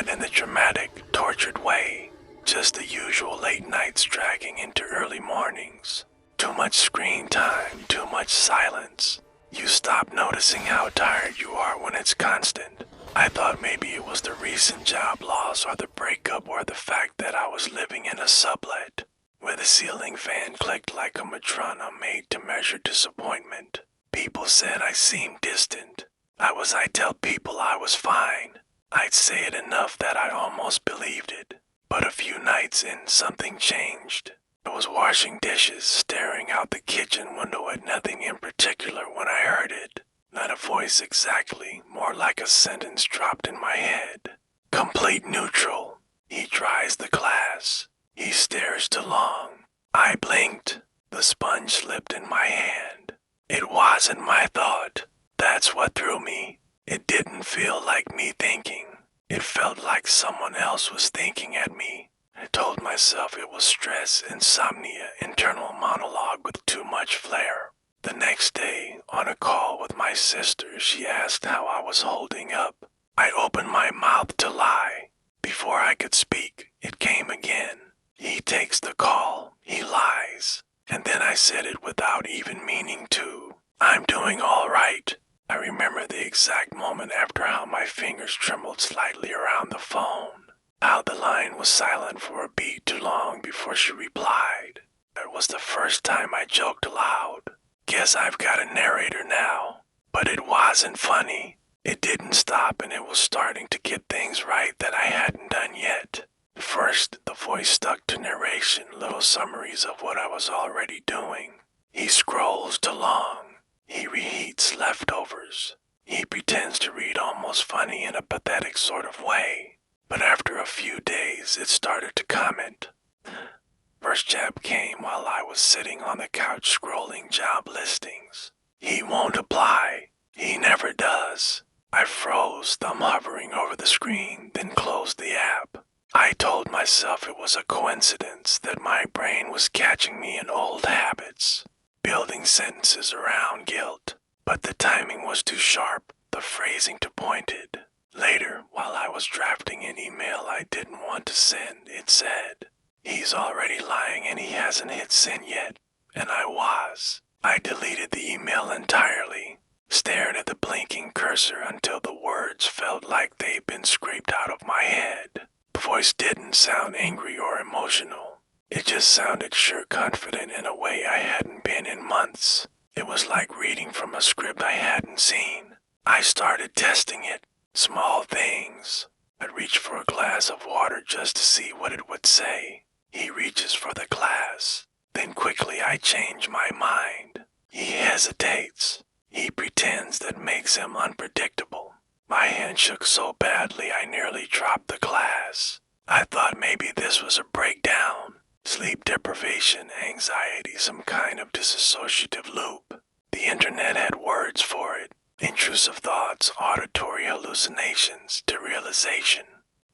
not in the dramatic, tortured way. Just the usual late nights dragging into early mornings. Too much screen time, too much silence. You stop noticing how tired you are when it's constant. I thought maybe it was the recent job loss or the breakup or the fact that I was living in a sublet, where the ceiling fan clicked like a metronome made to measure disappointment. People said I seemed distant. I'd tell people I was fine. I'd say it enough that I almost believed it. But a few nights in, something changed. I was washing dishes, staring out the kitchen window at nothing in particular when I heard it. Not a voice exactly, more like a sentence dropped in my head. Complete neutral. He tries the glass. He stares too long. I blinked. The sponge slipped in my hand. It wasn't my thought. That's what threw me. It didn't feel like me thinking. It felt like someone else was thinking at me. I told myself it was stress, insomnia, internal monologue with too much flair. The next day, on a call with my sister, she asked how I was holding up. I opened my mouth to lie. Before I could speak, it came again. He takes the call. He lies. And then I said it without even meaning to. I'm doing all right. I remember the exact moment after how my fingers trembled slightly around the phone. How the line was silent for a beat too long before she replied. That was the first time I joked aloud. Guess I've got a narrator now. But it wasn't funny. It didn't stop, and it was starting to get things right that I hadn't done yet. First, the voice stuck to narration, little summaries of what I was already doing. He scrolls too long. He reheats leftovers. He pretends to read almost funny in a pathetic sort of way. But after a few days, it started to comment. First jab came while I was sitting on the couch scrolling job listings. He won't apply. He never does. I froze, thumb hovering over the screen, then closed the app. I told myself it was a coincidence that my brain was catching me in old habits, building sentences around guilt. But the timing was too sharp, the phrasing too pointed. Later, while I was drafting an email I didn't want to send, it said, "He's already lying and he hasn't hit send yet." And I was. I deleted the email entirely, stared at the blinking cursor until the words felt like they'd been scraped out of my head. The voice didn't sound angry or emotional. It just sounded sure confident in a way I hadn't been in months. It was like reading from a script I hadn't seen. I started testing it. Small things. I'd reach for a glass of water just to see what it would say. He reaches for the glass. Then quickly I change my mind. He hesitates. He pretends that makes him unpredictable. My hand shook so badly I nearly dropped the glass. I thought maybe this was a breakdown. Sleep deprivation, anxiety, some kind of dissociative loop. The internet had words for it. Intrusive thoughts, auditory hallucinations, derealization.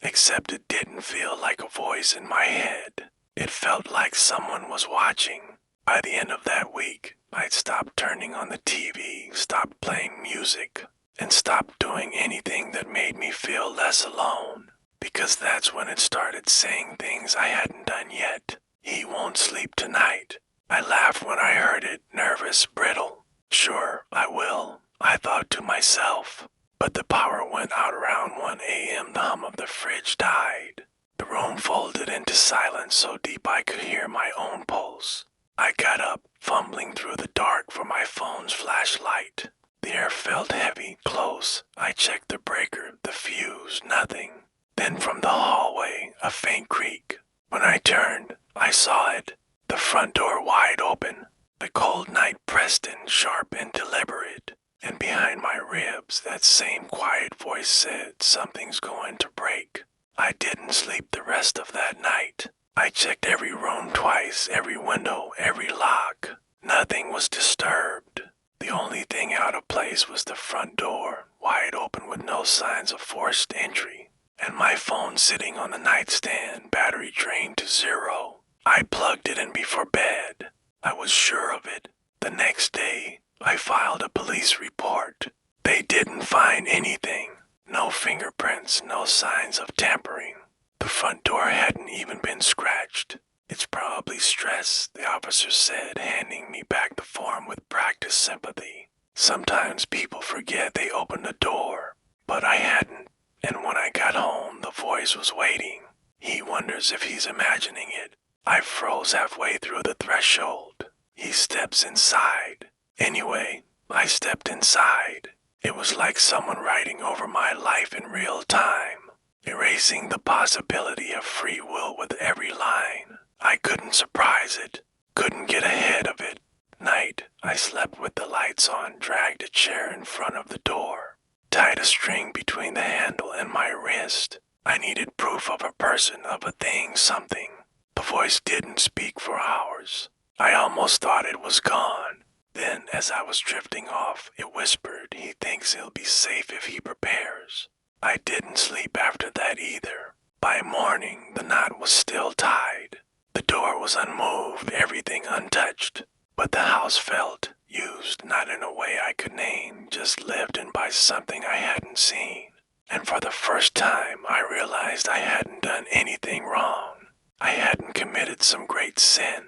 Except it didn't feel like a voice in my head. It felt like someone was watching. By the end of that week, I'd stopped turning on the TV, stopped playing music, and stopped doing anything that made me feel less alone. Because that's when it started saying things I hadn't done yet. He won't sleep tonight. I laughed when I heard it, nervous, brittle. Sure, I will, I thought to myself. But the power went out around 1 a.m. The hum of the fridge died. The room folded into silence so deep I could hear my own pulse. I got up, fumbling through the dark for my phone's flashlight. The air felt heavy, close. I checked the breaker, the fuse, nothing. Then from the hallway, a faint creak. When I turned, I saw it. The front door wide open. The cold night pressed in, sharp and deliberate. And behind my ribs, that same quiet voice said, "Something's going to break." I didn't sleep the rest of that night. I checked every room twice, every window, every lock. Nothing was disturbed. The only thing out of place was the front door, wide open with no signs of forced entry. And my phone sitting on the nightstand, battery drained to 0. I plugged it in before bed. I was sure of it. The next day, I filed a police report. They didn't find anything. No fingerprints. fingerprints, no signs of tampering. The front door hadn't even been scratched. It's probably stress, the officer said, handing me back the form with practiced sympathy. Sometimes people forget they opened the door, but I hadn't, and when I got home, the voice was waiting. He wonders if he's imagining it. I froze halfway through the threshold. He steps inside. Anyway, I stepped inside. It was like someone writing over my life in real time, erasing the possibility of free will with every line. I couldn't surprise it, couldn't get ahead of it. Night, I slept with the lights on, dragged a chair in front of the door, tied a string between the handle and my wrist. I needed proof of a person, of a thing, something. The voice didn't speak for hours. I almost thought it was gone. Then, as I was drifting off, it whispered, he thinks he'll be safe if he prepares. I didn't sleep after that either. By morning, the knot was still tied. The door was unmoved, everything untouched. But the house felt used, not in a way I could name, just lived in by something I hadn't seen. And for the first time, I realized I hadn't done anything wrong. I hadn't committed some great sin,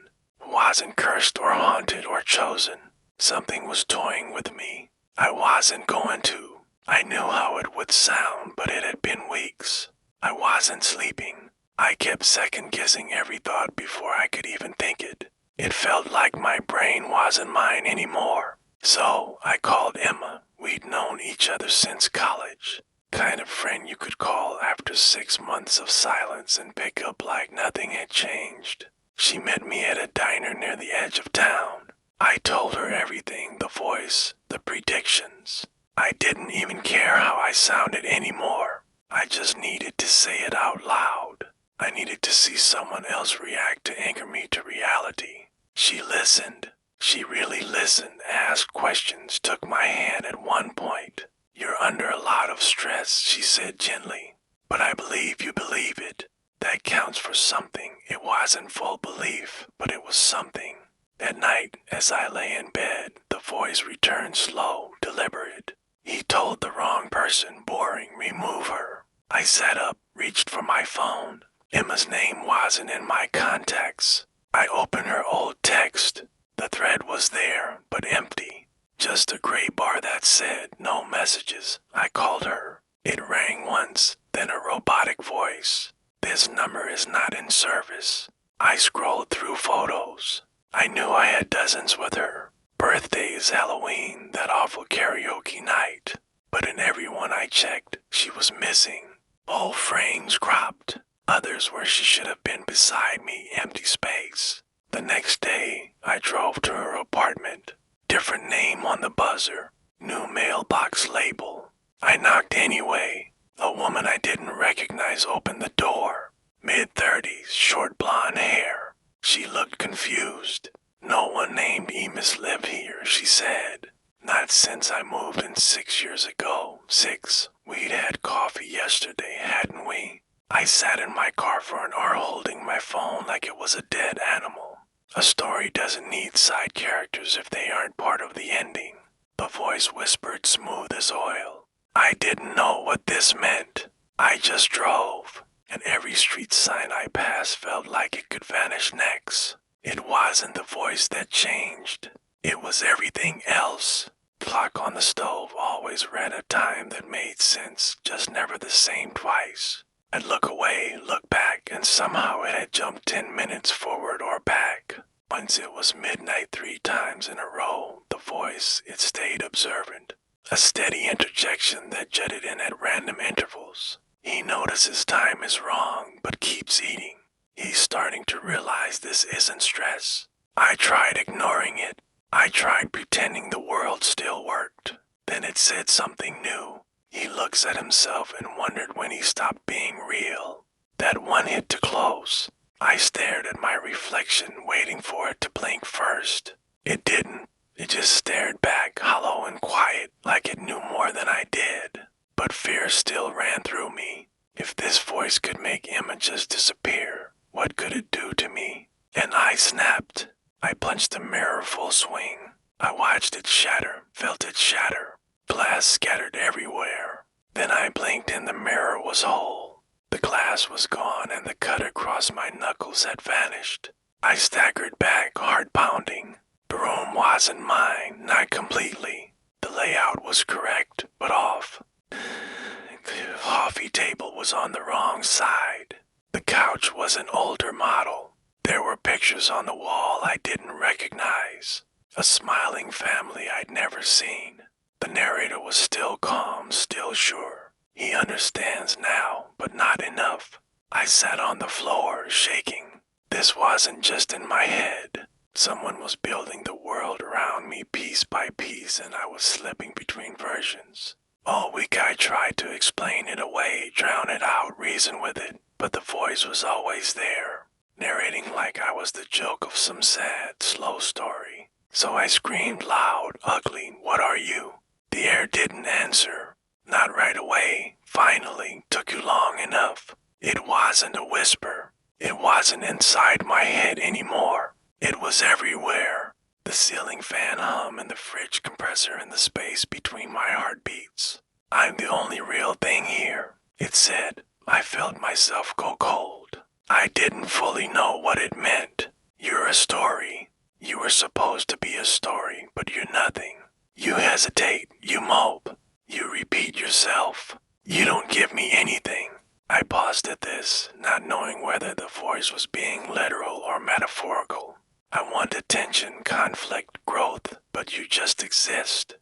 wasn't cursed or haunted or chosen. Something was toying with me. I wasn't going to. I knew how it would sound, but it had been weeks. I wasn't sleeping. I kept second-guessing every thought before I could even think it. It felt like my brain wasn't mine anymore. So I called Emma. We'd known each other since college. Kind of friend you could call after 6 months of silence and pick up like nothing had changed. She met me at a diner near the edge of town. I told her everything, the voice, the predictions. I didn't even care how I sounded anymore. I just needed to say it out loud. I needed to see someone else react to anchor me to reality. She listened. She really listened, asked questions, took my hand at one point. You're under a lot of stress, she said gently. But I believe you believe it. That counts for something. It wasn't full belief, but it was something. At night, as I lay in bed, the voice returned slow, deliberate. He told the wrong person, boring, remove her. I sat up, reached for my phone. Emma's name wasn't in my contacts. I opened her old text. The thread was there, but empty. Just a gray bar that said, no messages. I called her. It rang once, then a robotic voice. This number is not in service. I scrolled through photos. I knew I had dozens with her. Birthdays, Halloween, that awful karaoke night. But in every one I checked, she was missing. Old frames cropped. Others where she should have been beside me, empty space. The next day, I drove to her apartment. Different name on the buzzer. New mailbox label. I knocked anyway. A woman I didn't recognize opened the door. Mid-30s, short blonde hair. She looked confused. No one named Emus live here, she said. Not since I moved in 6 years ago. 6. We'd had coffee yesterday, hadn't we? I sat in my car for an hour holding my phone like it was a dead animal. A story doesn't need side characters if they aren't part of the ending. The voice whispered smooth as oil. I didn't know what this meant. I just drove, and every street sign I passed felt like it could vanish next. It wasn't the voice that changed. It was everything else. Clock on the stove always ran a time that made sense, just never the same twice. I'd look away, look back, and somehow it had jumped 10 minutes forward or back. Once it was midnight 3 times in a row, the voice, it stayed observant. A steady interjection that jutted in at random intervals. He notices time is wrong, but keeps eating. He's starting to realize this isn't stress. I tried ignoring it. I tried pretending the world still worked. Then it said something new. He looks at himself and wondered when he stopped being real. That one hit to close. I stared at my reflection, waiting for it to blink first. It didn't. It just stared back, hollow and quiet, like it knew more than I did. But fear still ran through me. If this voice could make images disappear, what could it do to me? And I snapped. I punched the mirror full swing. I watched it shatter, felt it shatter. Glass scattered everywhere. Then I blinked and the mirror was whole. The glass was gone and the cut across my knuckles had vanished. I staggered back, heart pounding. The room wasn't mine, not completely. The layout was correct, but off. The coffee table was on the wrong side. The couch was an older model. There were pictures on the wall I didn't recognize. A smiling family I'd never seen. The narrator was still calm, still sure. He understands now, but not enough. I sat on the floor, shaking. This wasn't just in my head. Someone was building the world around me piece by piece, and I was slipping between versions. All week I tried to explain it away, drown it out, reason with it, but the voice was always there, narrating like I was the joke of some sad, slow story. So I screamed loud, ugly, "What are you?" The air didn't answer. Not right away. Finally, took you long enough. It wasn't a whisper. It wasn't inside my head anymore. It was everywhere. The ceiling fan hum and the fridge compressor in the space between my heartbeats. "I'm the only real thing here," it said. I felt myself go cold. I didn't fully know what it meant. You're a story. You were supposed to be a story, but you're nothing. You hesitate, you mope, you repeat yourself. You don't give me anything. I paused at this, not knowing whether the voice was being literal or metaphorical. I want attention, conflict, growth, but you just exist.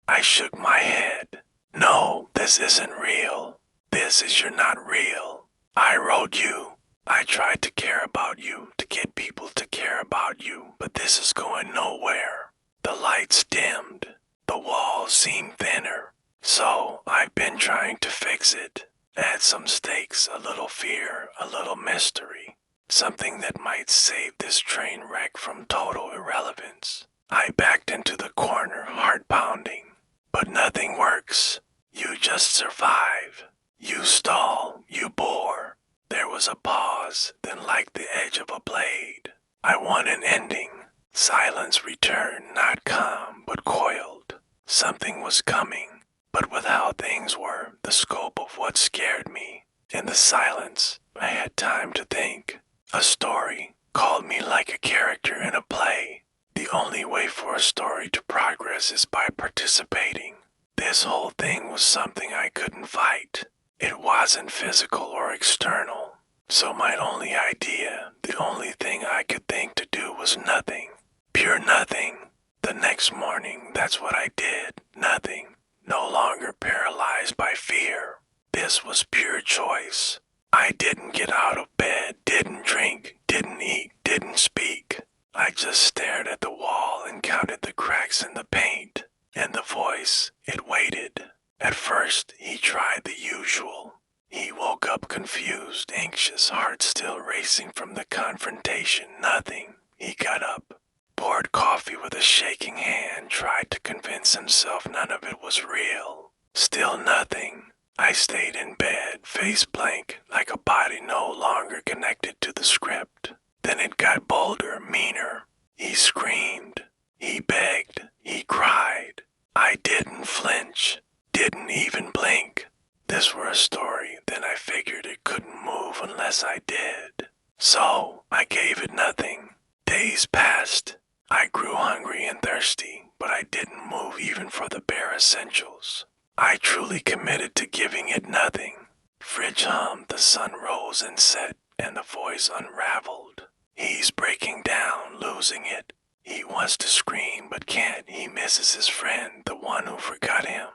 I shook my head. No, this isn't real. This is you're not real. I wrote you. I tried to care about you, to get people to care about you, but this is going nowhere. The lights dimmed. The walls seem thinner. So I've been trying to fix it. Add some stakes, a little fear, a little mystery. Something that might save this train wreck from total irrelevance. I backed into the corner, heart pounding. But nothing works. You just survive. You stall, you bore. There was a pause, then like the edge of a blade. I want an ending. Silence returned, not calm, but coiled. Something was coming, but with how things were, the scope of what scared me. In the silence, I had time to think. A story called me like a character in a play. The only way for a story to progress is by participating. This whole thing was something I couldn't fight. It wasn't physical or external. So my only idea, the only thing I could think to do was nothing. Pure nothing. The next morning, that's what I did. Nothing. No longer paralyzed by fear. This was pure choice. I didn't get out of bed, didn't drink, didn't eat, didn't speak. I just stared at the wall and counted the cracks in the paint. And the voice, it waited. At first, he tried the usual. He woke up confused, anxious, heart still racing from the confrontation. Nothing. He got up, poured coffee with a shaking hand, tried to convince himself none of it was real. Still nothing. I stayed in bed, face blank, like a body no longer connected to the script. Then it got bolder, meaner. He screamed. He begged. He cried. I didn't flinch. Didn't even blink. This were a story, then I figured it couldn't move unless I did. So I gave it nothing. Days passed. I grew hungry and thirsty, but I didn't move even for the bare essentials. I truly committed to giving it nothing. Fridge hummed, the sun rose and set, and the voice unraveled. He's breaking down, losing it. He wants to scream but can't. He misses his friend, the one who forgot him.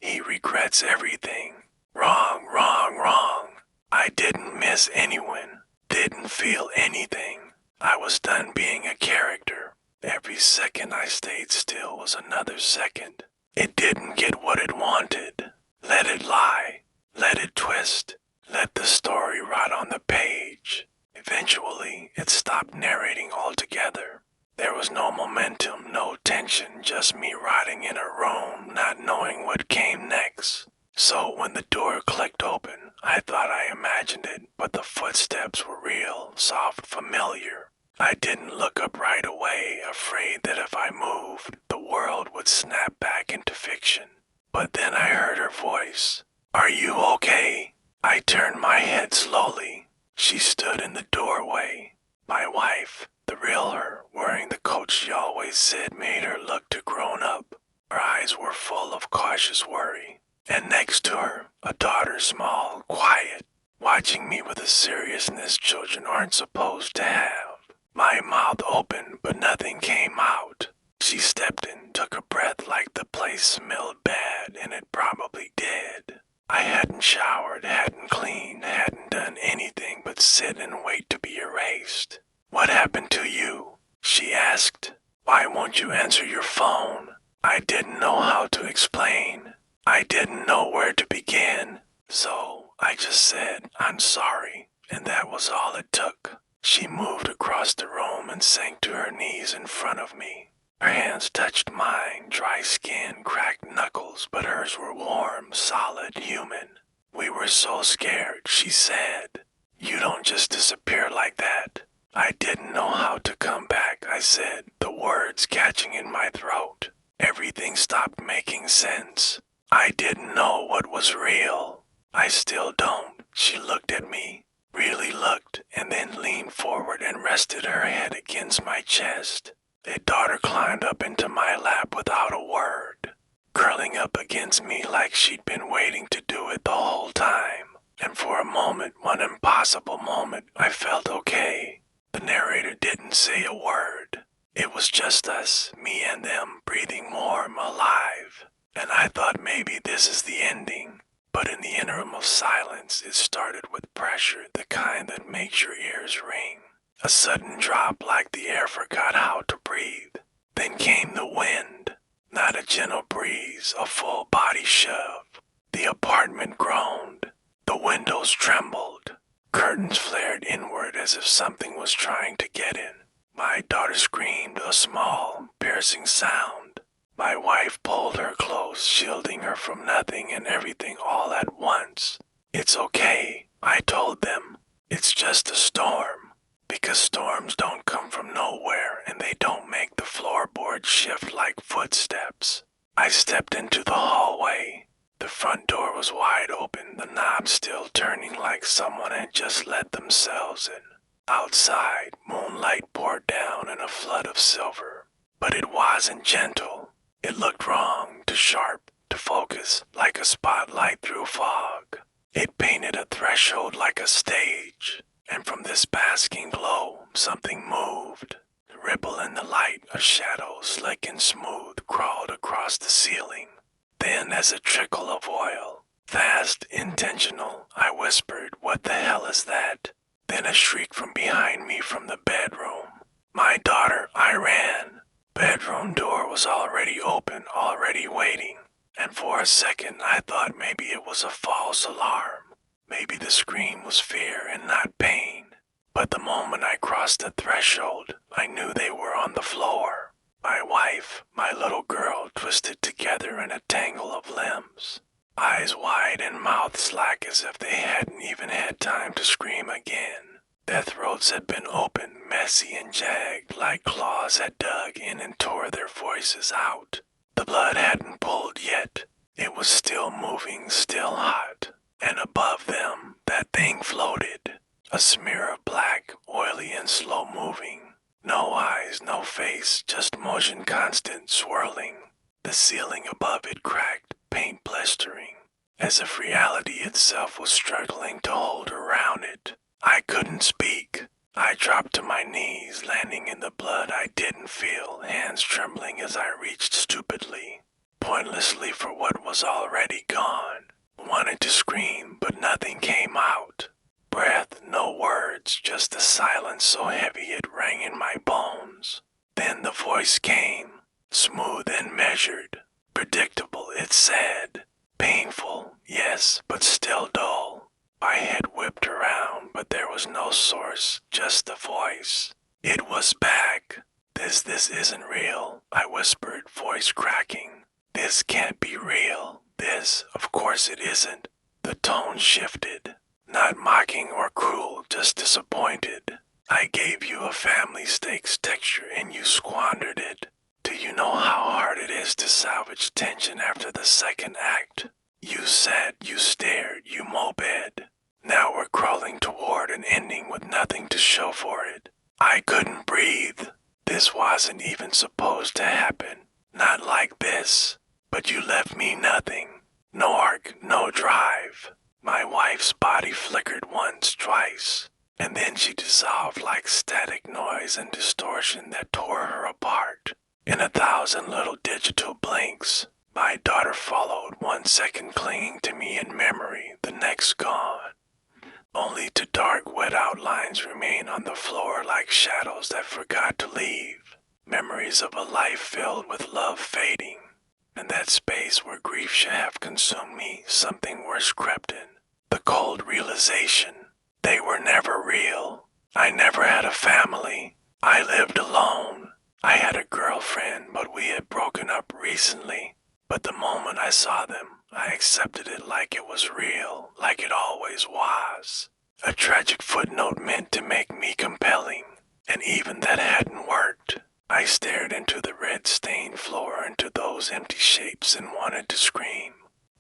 He regrets everything. Wrong, wrong, wrong. I didn't miss anyone. Didn't feel anything. I was done being a character. Every second I stayed still was another second. It didn't get what it wanted. Let it lie. Let it twist. Let the story rot on the page. Eventually, it stopped narrating altogether. There was no momentum, no tension, just me rotting in a room, not knowing what came next. So when the door clicked open, I thought I imagined it, but the footsteps were real, soft, familiar. I didn't look up right away, afraid that if I moved, the world would snap back into fiction. But then I heard her voice. "Are you okay?" I turned my head slowly. She stood in the doorway. My wife, the real her, wearing the coat she always said made her look too grown up. Her eyes were full of cautious worry. And next to her, a daughter, small, quiet, watching me with a seriousness children aren't supposed to have. My mouth opened, but nothing came out. She stepped in, took a breath like the place smelled bad, and it probably did. I hadn't showered, hadn't cleaned, hadn't done anything but sit and wait to be erased. "What happened to you?" she asked. "Why won't you answer your phone?" I didn't know how to explain. I didn't know where to begin. So I just said, "I'm sorry," and that was all it took. She moved across the room and sank to her knees in front of me. Her hands touched mine, dry skin, cracked knuckles, but hers were warm, solid, human. "We were so scared," she said. "You don't just disappear like that." I didn't know how to come back, I said, the words catching in my throat. Everything stopped making sense. I didn't know what was real. I still don't. She looked at me, really looked, and then leaned forward and rested her head against my chest. A daughter climbed up into my lap without a word, curling up against me like she'd been waiting to do it the whole time. And for a moment, one impossible moment, I felt okay. The narrator didn't say a word. It was just us, me and them, breathing warm, alive. And I thought maybe this is the ending. But in the interim of silence, it started with pressure, the kind that makes your ears ring. A sudden drop like the air forgot how to breathe. Then came the wind. Not a gentle breeze, a full body shove. The apartment groaned. The windows trembled. Curtains flared inward as if something was trying to get in. My daughter screamed a small, piercing sound. My wife pulled her close, shielding her from nothing and everything all at once. "It's okay," I told them. "It's just a storm." Because storms don't come from nowhere and they don't make the floorboards shift like footsteps. I stepped into the hallway. The front door was wide open, the knob still turning like someone had just let themselves in. Outside, moonlight poured down in a flood of silver. But it wasn't gentle. It looked wrong, too sharp, to focus, like a spotlight through fog. It painted a threshold like a stage, and from this basking glow, something moved. A ripple in the light, a shadow, slick and smooth, crawled across the ceiling. Thin as a trickle of oil. Fast, intentional, I whispered, "What the hell is that?" Then a shriek from behind me from the bedroom. "My daughter," I ran. Bedroom door was already open, already waiting. And for a second I thought maybe it was a false alarm. Maybe the scream was fear and not pain. But the moment I crossed the threshold, I knew they were on the floor. My wife, my little girl, twisted together in a tangle of limbs. Eyes wide and mouth slack as if they hadn't even had time to scream again. Their throats had been open, messy and jagged, like claws had dug in and tore their voices out. The blood hadn't pulled yet. It was still moving, still hot. And above them, that thing floated. A smear of black, oily and slow moving. No eyes, no face, just motion constant, swirling. The ceiling above it cracked, paint blistering, as if reality itself was struggling to hold around it. I couldn't speak. I dropped to my knees, landing in the blood I didn't feel, hands trembling as I reached stupidly, pointlessly for what was already gone. Wanted to scream, but nothing came out. Breath, no words, just the silence so heavy it rang in my bones. Then the voice came, smooth and measured. Predictable, it said. Painful, yes, but still dull. My head whipped around, but there was no source, just the voice. It was back. This isn't real," I whispered, voice cracking. "This can't be real. This, of course it isn't." The tone shifted. Not mocking or cruel, just disappointed. I gave you a family steak's texture and you squandered it. Do you know how hard it is to salvage tension after the second act? You sat, you stared, you moped. Now we're crawling toward an ending with nothing to show for it. I couldn't breathe. This wasn't even supposed to happen. Not like this. But you left me nothing. No arc, no drive. My wife's body flickered once, twice, and then she dissolved like static noise and distortion that tore her apart. In 1,000 little digital blinks, my daughter followed, 1 second clinging to me in memory, the next gone. Only to dark, wet outlines remain on the floor like shadows that forgot to leave. Memories of a life filled with love fading. In that space where grief should have consumed me, something worse crept in. The cold realization. They were never real. I never had a family. I lived alone. I had a girlfriend, but we had broken up recently. But the moment I saw them, I accepted it like it was real, like it always was. A tragic footnote meant to make me compelling, and even that hadn't worked. I stared into the red-stained floor, into those empty shapes, and wanted to scream,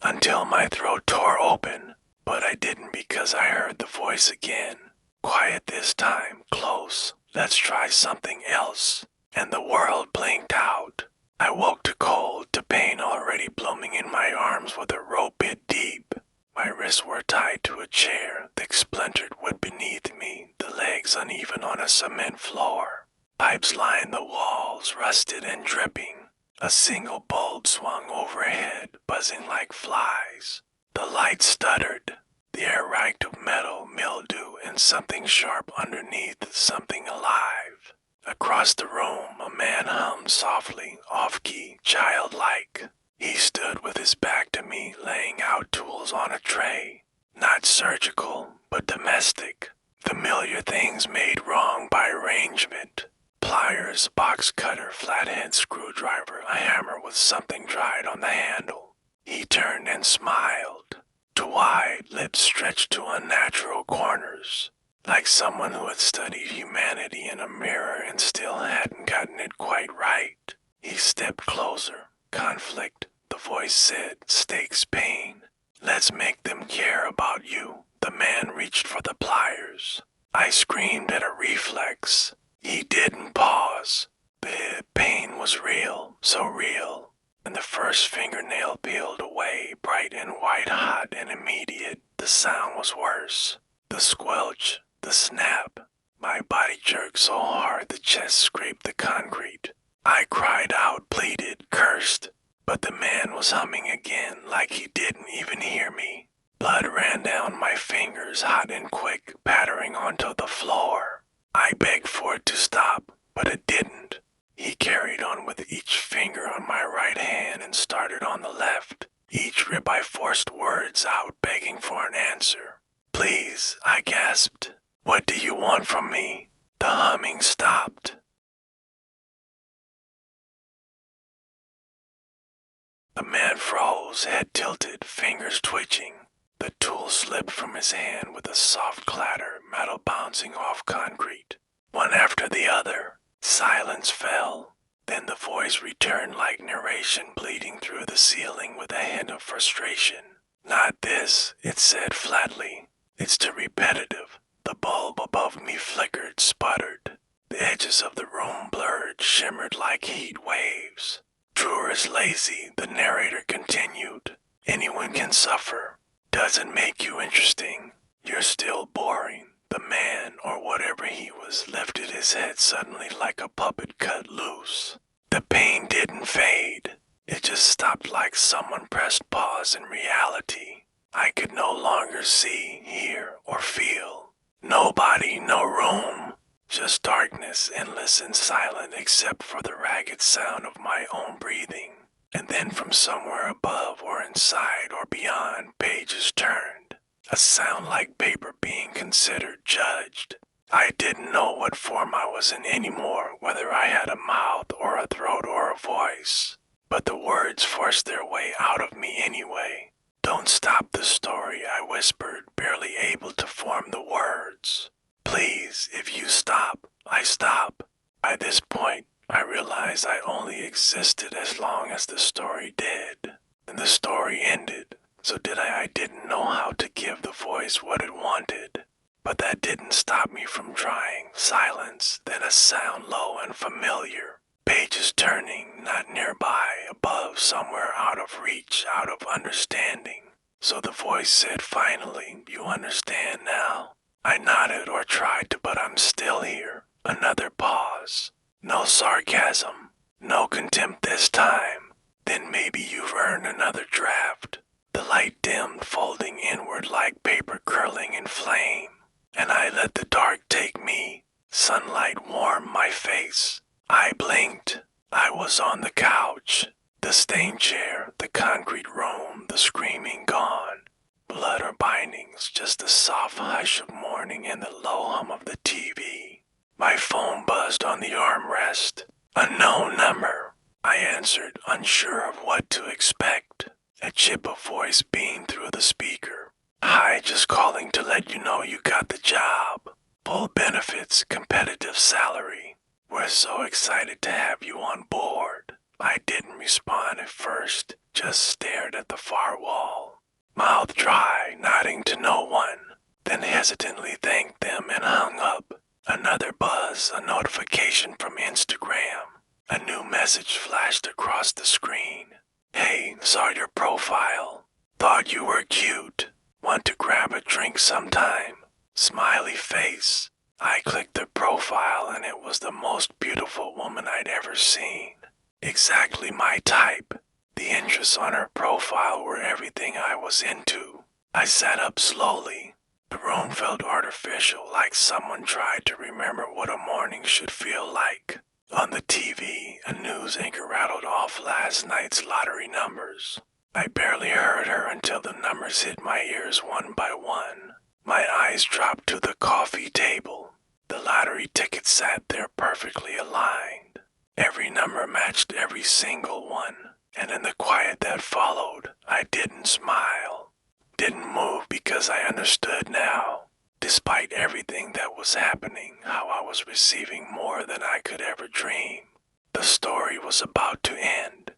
until my throat tore open. But I didn't because I heard the voice again. Quiet this time, close. Let's try something else. And the world blinked out. I woke to cold, to pain already blooming in my arms with a rope bit deep. My wrists were tied to a chair, thick splintered wood beneath me, the legs uneven on a cement floor. Pipes lined the walls, rusted and dripping. A single bulb swung overhead, buzzing like flies. The light stuttered. The air reeked of metal, mildew, and something sharp underneath, something alive. Across the room, a man hummed softly, off-key, childlike. He stood with his back to me, laying out tools on a tray. Not surgical, but domestic. Familiar things made wrong by arrangement. Pliers, box cutter, flathead screwdriver, a hammer with something dried on the handle. He turned and smiled. To wide, lips stretched to unnatural corners. Like someone who had studied humanity in a mirror and still hadn't gotten it quite right. He stepped closer. Conflict, the voice said, stakes pain. Let's make them care about you. The man reached for the pliers. I screamed at a reflex. He didn't pause. The pain was real, so real. And the first fingernail peeled away, bright and white-hot and immediate. The sound was worse. The squelch, the snap. My body jerked so hard the chest scraped the concrete. I cried out, pleaded, cursed. But the man was humming again like he didn't even hear me. Blood ran down my fingers, hot and quick, pattering onto the floor. I begged for it to stop, but it didn't. He carried on with each finger on my right hand and started on the left. Each rip I forced words out, begging for an answer. Please, I gasped. What do you want from me? The humming stopped. The man froze, head tilted, fingers twitching. The tool slipped from his hand with a soft clatter, metal bouncing off concrete. One after the other, silence fell. Then the voice returned like narration, bleeding through the ceiling with a hint of frustration. Not this, it said flatly. It's too repetitive. The bulb above me flickered, sputtered. The edges of the room blurred, shimmered like heat waves. Truer is lazy, the narrator continued. Anyone can suffer. Doesn't make you interesting. You're still boring. The man, or whatever he was, lifted his head suddenly like a puppet cut loose. The pain didn't fade. It just stopped like someone pressed pause in reality. I could no longer see, hear, or feel. Nobody, no room. Just darkness, endless and silent except for the ragged sound of my own breathing. And then from somewhere above or inside or beyond, pages turned. A sound like paper being considered, judged. I didn't know what form I was in anymore, whether I had a mouth or a throat or a voice. But the words forced their way out of me anyway. Don't stop the story, I whispered, barely able to form the words. Please, if you stop, I stop. By this point, I realized I only existed as long as the story did. And the story ended, so I didn't know how to give the voice what it wanted. But that didn't stop me from trying. Silence, then a sound low and familiar. Pages turning, not nearby, above, somewhere out of reach, out of understanding. So the voice said, finally, you understand now. I nodded or tried to, but I'm still here. Another pause. No sarcasm. No contempt this time. Then maybe you've earned another draft. The light dimmed, folding inward like paper curling in flame. And I let the dark take me. Sunlight warmed my face. I blinked. I was on the couch. The stained chair, the concrete room, the screaming gone. Blood or bindings, just the soft hush of morning and the low hum of the TV. My phone buzzed on the armrest. Unknown number. I answered, unsure of what to expect. A chip of voice beamed through the speaker. Hi, just calling to let you know you got the job. Full benefits, competitive salary. We're so excited to have you on board. I didn't respond at first, just stared at the far wall. Mouth dry, nodding to no one. Then hesitantly thanked them and hung up. Another buzz, a notification from Instagram. A new message flashed across the screen. Hey, saw your profile. Thought you were cute. Want to grab a drink sometime? Smiley face. I clicked the profile and it was the most beautiful woman I'd ever seen. Exactly my type. The interests on her profile were everything I was into. I sat up slowly. The room felt artificial, like someone tried to remember what a morning should feel like. On the TV, a news anchor rattled off last night's lottery numbers. I barely heard her until the numbers hit my ears one by one. My eyes dropped to the coffee table. The lottery tickets sat there perfectly aligned. Every number matched every single one, and in the quiet that followed, I didn't smile. Didn't move because I understood now. Despite everything that was happening, how I was receiving more than I could ever dream. The story was about to end.